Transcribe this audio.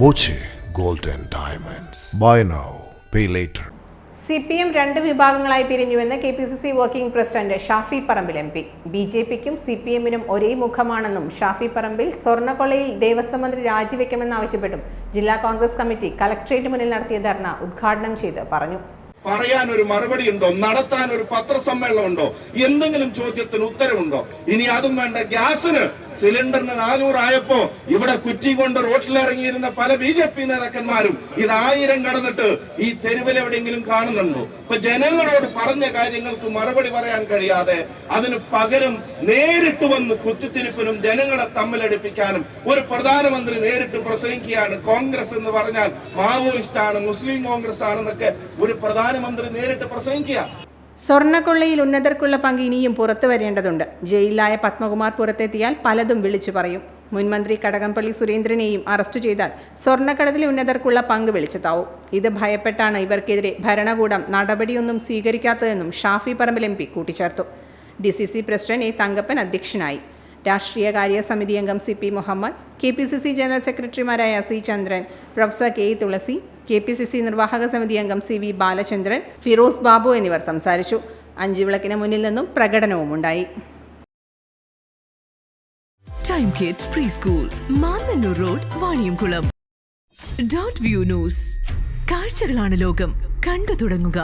Boche Gold and Diamonds. Buy now, pay later. CPM രണ്ട് വിഭാഗങ്ങളായി പിരിഞ്ഞുവെന്ന് KPCC working president Shafi Parambil MP. BJPക്കും CPMനും ഒരേ മുഖമാണെന്നും ഷാഫി പറമ്പിൽ സ്വർണ്ണക്കൊള്ളയിൽ ദേവസ്വം മന്ത്രി രാജിവെക്കണമെന്നാവശ്യപ്പെട്ടും ജില്ലാ കോൺഗ്രസ് കമ്മിറ്റി കളക്ടറേറ്റ് മുന്നിൽ നടത്തിയ ധർണ ഉദ്ഘാടനം ചെയ്ത് പറഞ്ഞു. പറയാൻ ഒരു മറുപടി ഉണ്ടോ? നടത്താൻ ഒരു പത്രസമ്മേളനം ഉണ്ടോ? എന്തെങ്കിലും ചോദ്യത്തിന് ഉത്തരവുണ്ടോ? ഇനി അതും വേണ്ട. ഗ്യാസിന് സിലിണ്ടറിന് 400 ആയപ്പോ ഇവിടെ കുറ്റി കൊണ്ട് റോട്ടിലിറങ്ങിയിരുന്ന പല BJP നേതാക്കന്മാരും ഇത് 1000 കടന്നിട്ട് ഈ തെരുവിലെവിടെയെങ്കിലും കാണുന്നുണ്ടോ? ഇപ്പൊ ജനങ്ങളോട് പറഞ്ഞ കാര്യങ്ങൾക്ക് മറുപടി പറയാൻ കഴിയാതെ അതിന് പകരം നേരിട്ട് വന്ന് കുത്തിത്തിരിപ്പിനും ജനങ്ങളെ തമ്മിലടിപ്പിക്കാനും ഒരു പ്രധാനമന്ത്രി നേരിട്ട് പ്രസംഗിക്കുകയാണ്. കോൺഗ്രസ് എന്ന് പറഞ്ഞാൽ മാവോയിസ്റ്റ് ആണ്, മുസ്ലിം കോൺഗ്രസ് ആണെന്നൊക്കെ ഒരു പ്രധാനമന്ത്രി നേരിട്ട് പ്രസംഗിക്കുക. സ്വർണ്ണക്കൊള്ളയിൽ ഉന്നതർക്കുള്ള പങ്ക് ഇനിയും പുറത്തു വരേണ്ടതുണ്ട്. ജയിലിലായ പത്മകുമാർ പുറത്തെത്തിയാൽ പലതും വിളിച്ചു പറയും. മുൻമന്ത്രി കടകംപള്ളി സുരേന്ദ്രനെയും അറസ്റ്റ് ചെയ്താൽ സ്വർണ്ണക്കടത്തിലെ ഉന്നതർക്കുള്ള പങ്ക് വിളിച്ചെത്താവും. ഇത് ഭയപ്പെട്ടാണ് ഇവർക്കെതിരെ ഭരണകൂടം നടപടിയൊന്നും സ്വീകരിക്കാത്തതെന്നും ഷാഫി പറമ്പിൽ MP കൂട്ടിച്ചേർത്തു. DCC president A. തങ്കപ്പൻ അധ്യക്ഷനായി. രാഷ്ട്രീയകാര്യ സമിതി അംഗം CP മുഹമ്മദ്, KPCC ജനറൽ സെക്രട്ടറിമാരായ C. ചന്ദ്രൻ, പ്രൊഫസർ K. തുളസി, KPCC നിർവാഹക സമിതി അംഗം CV ബാലചന്ദ്രൻ, ഫിറോസ് ബാബു എന്നിവർ സംസാരിച്ചു. 5 വിളക്കിന് മുന്നിൽ നിന്നും പ്രകടനവും ഉണ്ടായി. Time kids pre school, Mannannur road, Vaniyamkulam. .view news. കാഴ്ചകളാണ് ലോകം, കണ്ടു തുടങ്ങുക.